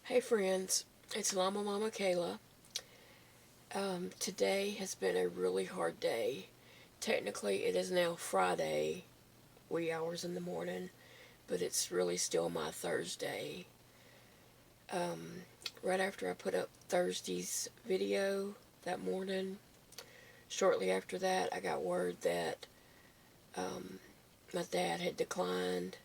Hey friends, it's LlamaMamaKayla. Today has been a really hard day. Technically, it is now Friday, wee hours in the morning, but it's really still my Thursday. Right after I put up Thursday's video that morning, shortly after that, I got word that my dad had declined,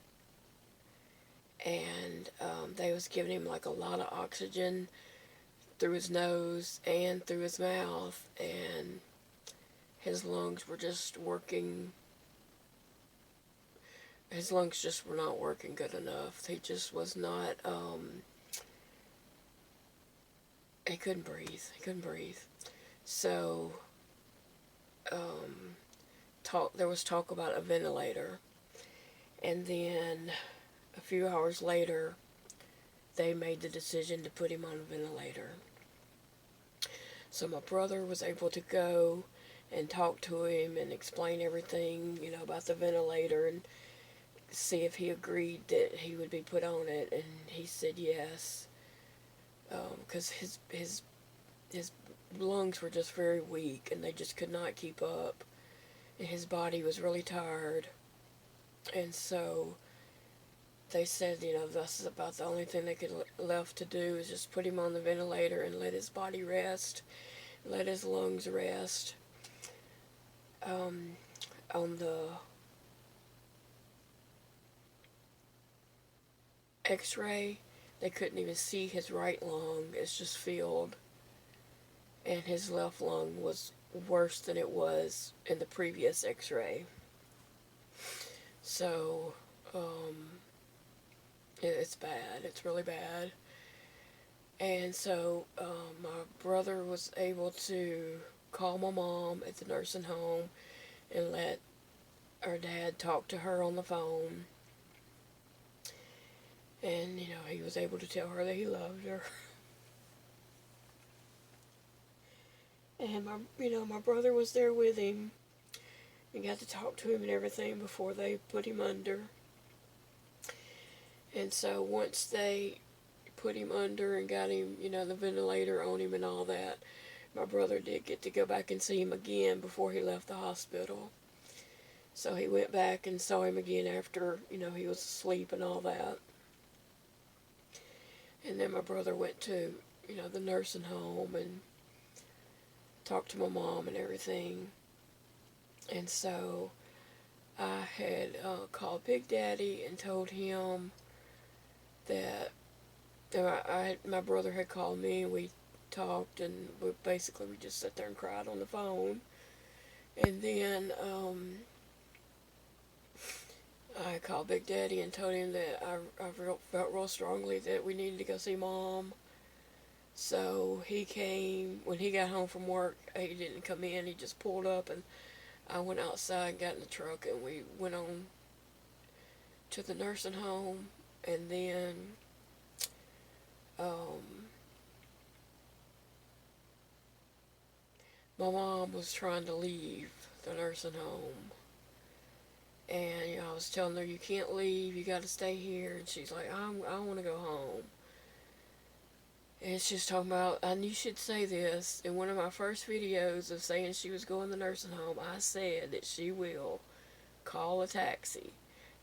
and they was giving him like a lot of oxygen through his nose and through his mouth, and his lungs were just working. His lungs just were not working good enough. He just was not. He couldn't breathe. He couldn't breathe. So, um, There was talk about a ventilator, and then a few hours later, they made the decision to put him on a ventilator. So my brother was able to go and talk to him and explain everything, about the ventilator and see if he agreed that he would be put on it. And he said yes, because his lungs were just very weak and they just could not keep up. And his body was really tired. And so they said, that's about the only thing they could left to do is just put him on the ventilator and let his body rest, let his lungs rest. On the x-ray, they couldn't even see his right lung. It's just filled. And his left lung was worse than it was in the previous x-ray. So, it's bad. It's really bad. And so, my brother was able to call my mom at the nursing home and let our dad talk to her on the phone. And, he was able to tell her that he loved her. And my brother was there with him and got to talk to him and everything before they put him under. And so once they put him under and got him, the ventilator on him and all that, my brother did get to go back and see him again before he left the hospital. So he went back and saw him again after, he was asleep and all that. And then my brother went to, the nursing home and talked to my mom and everything. And so I had called Big Daddy and told him that my brother had called me and we talked, and we just sat there and cried on the phone. And then I called Big Daddy and told him that I felt real strongly that we needed to go see Mom. So he came. When he got home from work, he didn't come in. He just pulled up, and I went outside and got in the truck, and we went on to the nursing home. And then my mom was trying to leave the nursing home. And, I was telling her, you can't leave, you got to stay here. And she's like, I want to go home. And she's talking about, and you should say this, in one of my first videos of saying she was going to the nursing home, I said that she will call a taxi.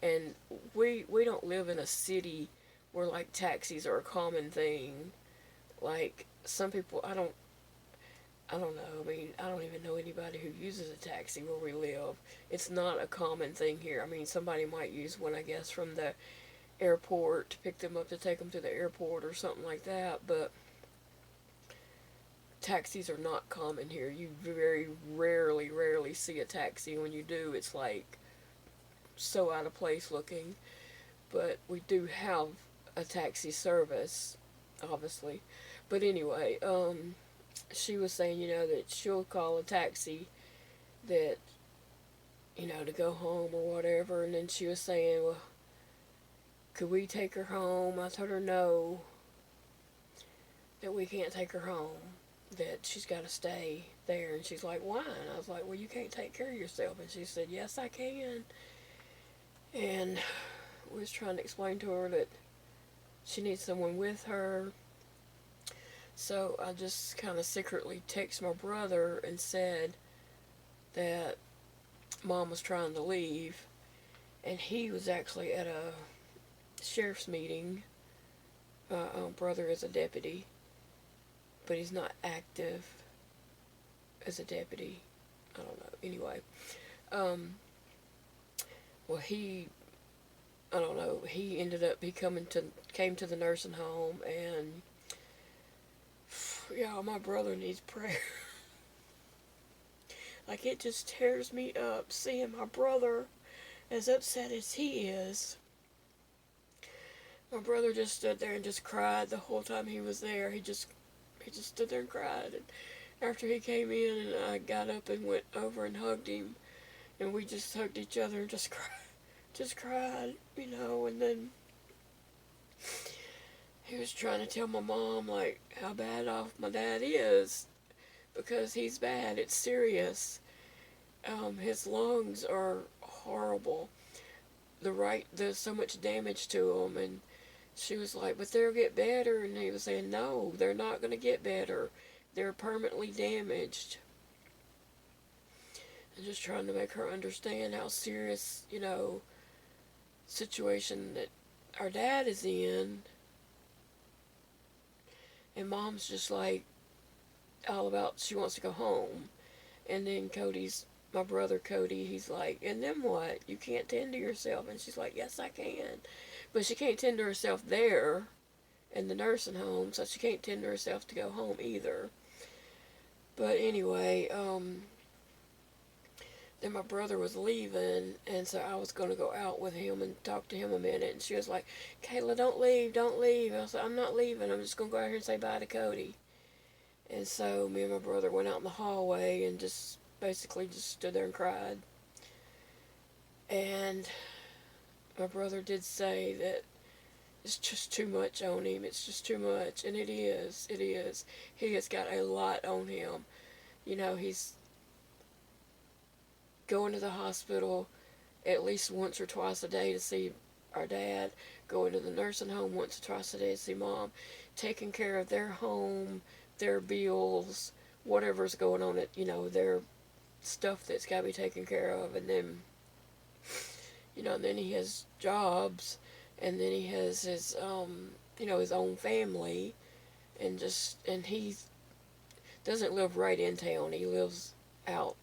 And we don't live in a city where, like, taxis are a common thing. Like, some people, I don't know. I mean, I don't even know anybody who uses a taxi where we live. It's not a common thing here. I mean, somebody might use one, I guess, from the airport to pick them up to take them to the airport or something like that, but taxis are not common here. You very rarely see a taxi. When you do, it's like so out of place looking. But we do have a taxi service, obviously. But anyway, she was saying, that she'll call a taxi that, to go home or whatever. And then she was saying, well, could we take her home? I told her no, that we can't take her home, that she's got to stay there. And she's like, why? And I was like, well, you can't take care of yourself. And she said, yes, I can. And we was trying to explain to her that she needs someone with her, So I just kind of secretly texted my brother and said that Mom was trying to leave, and he was actually at a sheriff's meeting. My brother is a deputy, but he's not active as a deputy. I don't know. Anyway, um, well, I don't know. He ended up came to the nursing home, and yeah, my brother needs prayer. Like, it just tears me up seeing my brother as upset as he is. My brother just stood there and just cried the whole time he was there. He just stood there and cried. And after he came in, and I got up and went over and hugged him, and we just hugged each other and just cried, you know. And then he was trying to tell my mom like how bad off my dad is, because he's bad. It's serious. His lungs are horrible. There's so much damage to them, and she was like, but they'll get better, and he was saying, no, they're not going to get better. They're permanently damaged. And just trying to make her understand how serious, situation that our dad is in. And Mom's just like, all about, she wants to go home. And then my brother Cody, he's like, and then what? You can't tend to yourself. And she's like, yes, I can. But she can't tend to herself there in the nursing home, so she can't tend to herself to go home either. But anyway, then my brother was leaving, and so I was going to go out with him and talk to him a minute. And she was like, Kayla, don't leave, don't leave. I was like, I'm not leaving. I'm just going to go out here and say bye to Cody. And so me and my brother went out in the hallway and just basically just stood there and cried. And my brother did say that it's just too much on him. It's just too much. And it is. It is. He has got a lot on him. He's going to the hospital at least once or twice a day to see our dad, going to the nursing home once or twice a day to see Mom, taking care of their home, their bills, whatever's going on at, their stuff that's got to be taken care of. And then, and then he has jobs, and then he has his, his own family, and he doesn't live right in town. He lives out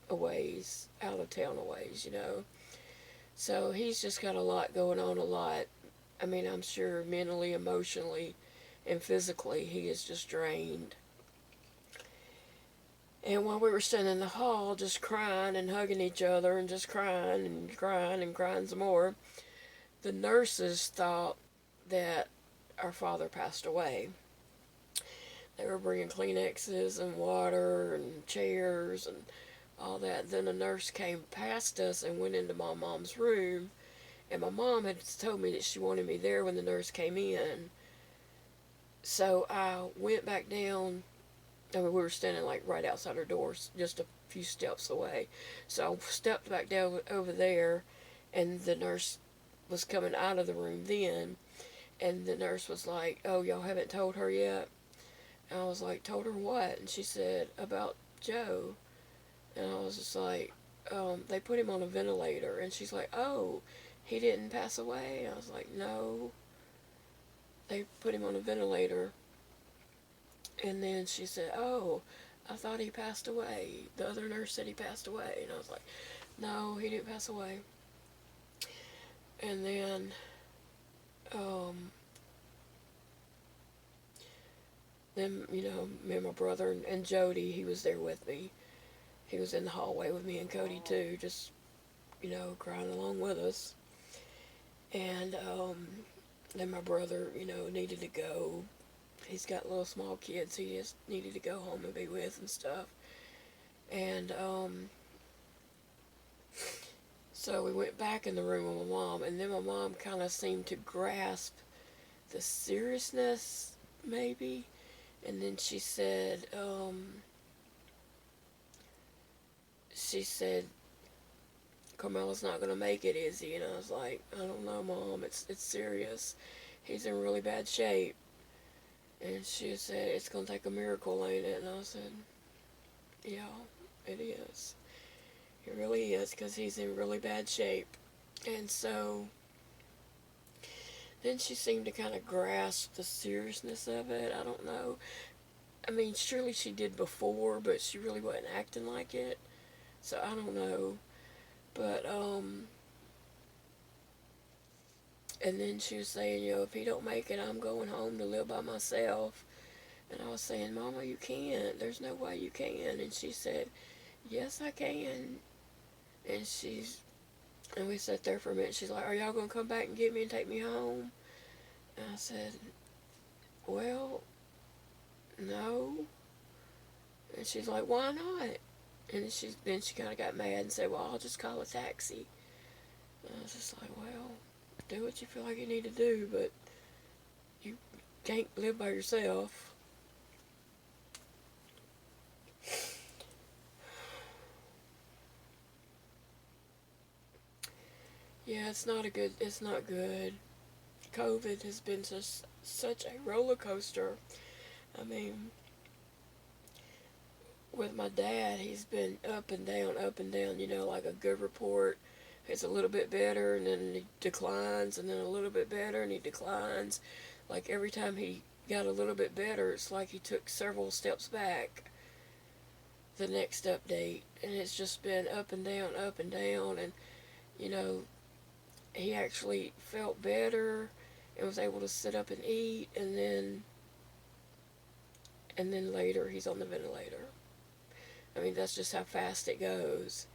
of town a ways. So he's just got a lot going on, a lot. I mean, I'm sure mentally, emotionally, and physically, he is just drained. And while we were sitting in the hall just crying and hugging each other and just crying and crying and crying some more, the nurses thought that our father passed away. They were bringing Kleenexes and water and chairs and all that. Then a nurse came past us and went into my mom's room, and my mom had told me that she wanted me there when the nurse came in. So I went back down. I mean, we were standing like right outside her doors, just a few steps away. So I stepped back down over there, and the nurse was coming out of the room then, and the nurse was like, oh, y'all haven't told her yet? And I was like, told her what? And she said, about Joe. And I was just like, they put him on a ventilator. And she's like, oh, he didn't pass away? I was like, no, they put him on a ventilator. And then she said, oh, I thought he passed away. The other nurse said he passed away. And I was like, no, he didn't pass away. And then, me and my brother and Jody, he was there with me. He was in the hallway with me and Cody too, just, crying along with us. And then my brother, needed to go. He's got little small kids he just needed to go home and be with and stuff. And so we went back in the room with my mom, and then my mom kind of seemed to grasp the seriousness, maybe. And then she said, Carmela's not going to make it, is he? And I was like, I don't know, Mom, it's serious. He's in really bad shape. And she said, it's going to take a miracle, ain't it? And I said, yeah, it is. It really is, because he's in really bad shape. And so then she seemed to kind of grasp the seriousness of it. I don't know. I mean, surely she did before, but she really wasn't acting like it. So I don't know. But, and then she was saying, if he don't make it, I'm going home to live by myself. And I was saying, Mama, you can't. There's no way you can. And she said, yes, I can. And we sat there for a minute. She's like, are y'all going to come back and get me and take me home? And I said, well, no. And she's like, why not? And then she kind of got mad and said, well, I'll just call a taxi. And I was just like, well, do what you feel like you need to do, but you can't live by yourself. Yeah, it's not good. COVID has been just such a roller coaster. I mean, with my dad, he's been up and down, like a good report. It's a little bit better, and then he declines, and then a little bit better, and he declines. Like every time he got a little bit better, it's like he took several steps back the next update. And it's just been up and down, and, you know, he actually felt better and was able to sit up and eat, and then later he's on the ventilator. I mean, that's just how fast it goes.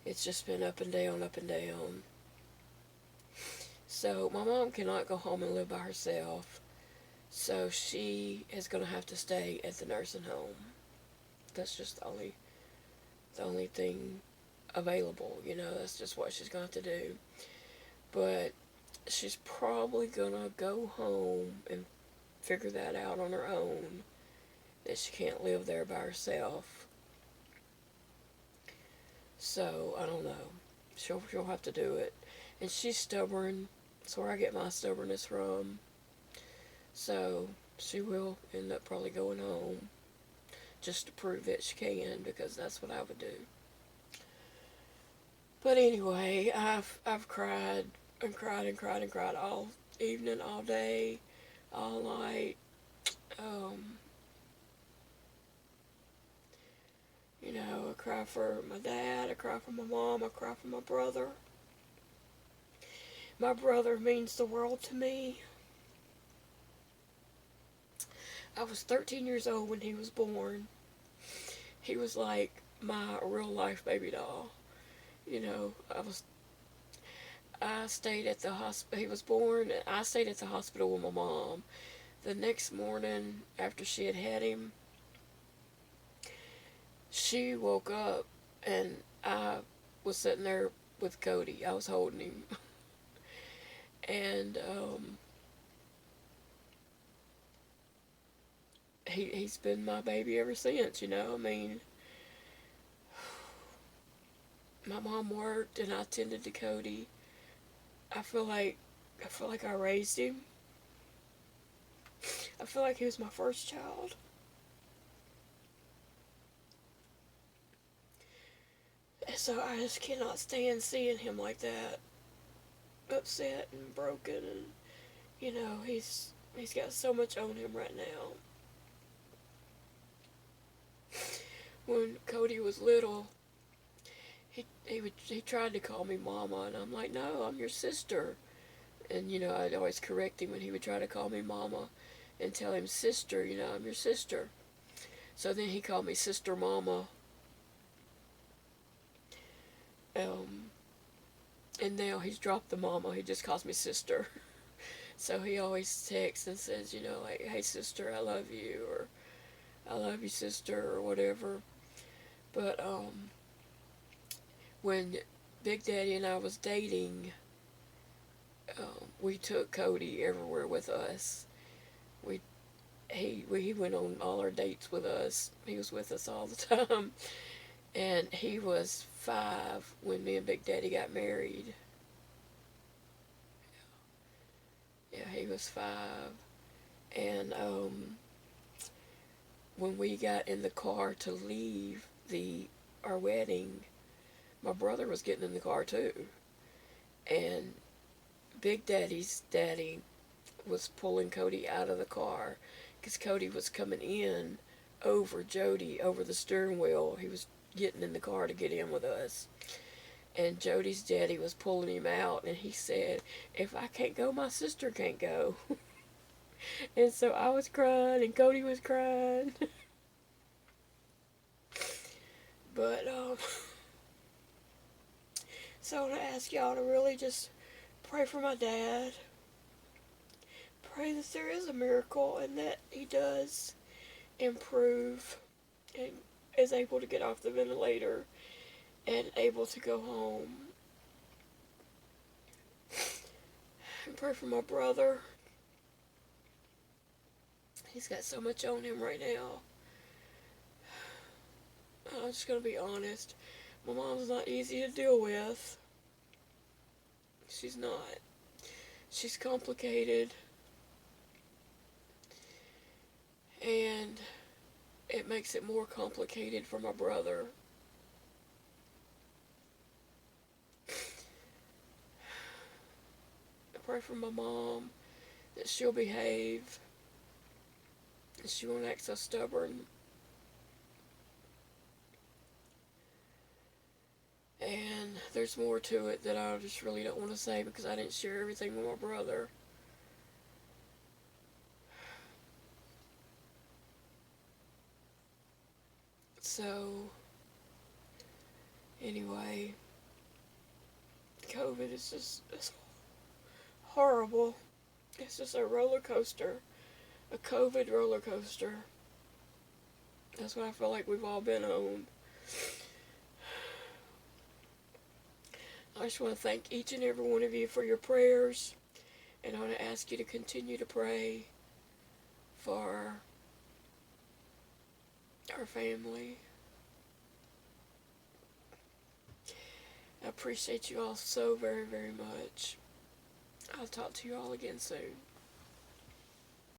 It's just been up and down, up and down. So my mom cannot go home and live by herself. So she is going to have to stay at the nursing home. That's just the only thing available. That's just what she's going to have to do. But she's probably going to go home and figure that out on her own, that she can't live there by herself. So, I don't know. She'll have to do it. And she's stubborn. That's where I get my stubbornness from. So, she will end up probably going home just to prove that she can, because that's what I would do. But anyway, I've cried and cried and cried and cried all evening, all day, all night. I cry for my dad, I cry for my mom, I cry for my brother. My brother means the world to me. I was 13 years old when he was born. He was like my real life baby doll. I stayed at the hospital. He was born, and I stayed at the hospital with my mom. The next morning, after she had him, she woke up, and I was sitting there with Cody. I was holding him. And he's been my baby ever since, I mean, my mom worked and I tended to Cody. I feel like I raised him. I feel like he was my first child. And so I just cannot stand seeing him like that, upset and broken, and he's got so much on him right now. When Cody was little, he tried to call me mama, and I'm like, no, I'm your sister. And I'd always correct him when he would try to call me mama, and tell him sister, I'm your sister. So then he called me sister mama. And now he's dropped the mama, he just calls me sister. So he always texts and says, like, hey sister, I love you, or I love you sister, or whatever. But when Big Daddy and I was dating, we took Cody everywhere with us. He went on all our dates with us. He was with us all the time. And he was 5 when me and Big Daddy got married. Yeah, he was 5. And when we got in the car to leave our wedding, my brother was getting in the car too. And Big Daddy's daddy was pulling Cody out of the car because Cody was coming in over Jody, over the steering wheel. He was getting in the car to get in with us. And Jody's daddy was pulling him out, and he said, "If I can't go, my sister can't go." And so I was crying, and Cody was crying. But, so I want to ask y'all to really just pray for my dad. Pray that there is a miracle and that he does improve and is able to get off the ventilator and able to go home. And pray for my brother. He's got so much on him right now. I'm just going to be honest. My mom's not easy to deal with. She's not. She's complicated. And it makes it more complicated for my brother. I pray for my mom that she'll behave and she won't act so stubborn. And there's more to it that I just really don't want to say because I didn't share everything with my brother. So, anyway, COVID is it's horrible. It's just a roller coaster. A COVID roller coaster. That's what I feel like we've all been on. I just want to thank each and every one of you for your prayers. And I want to ask you to continue to pray for our family. I appreciate you all so very, very much. I'll talk to you all again soon.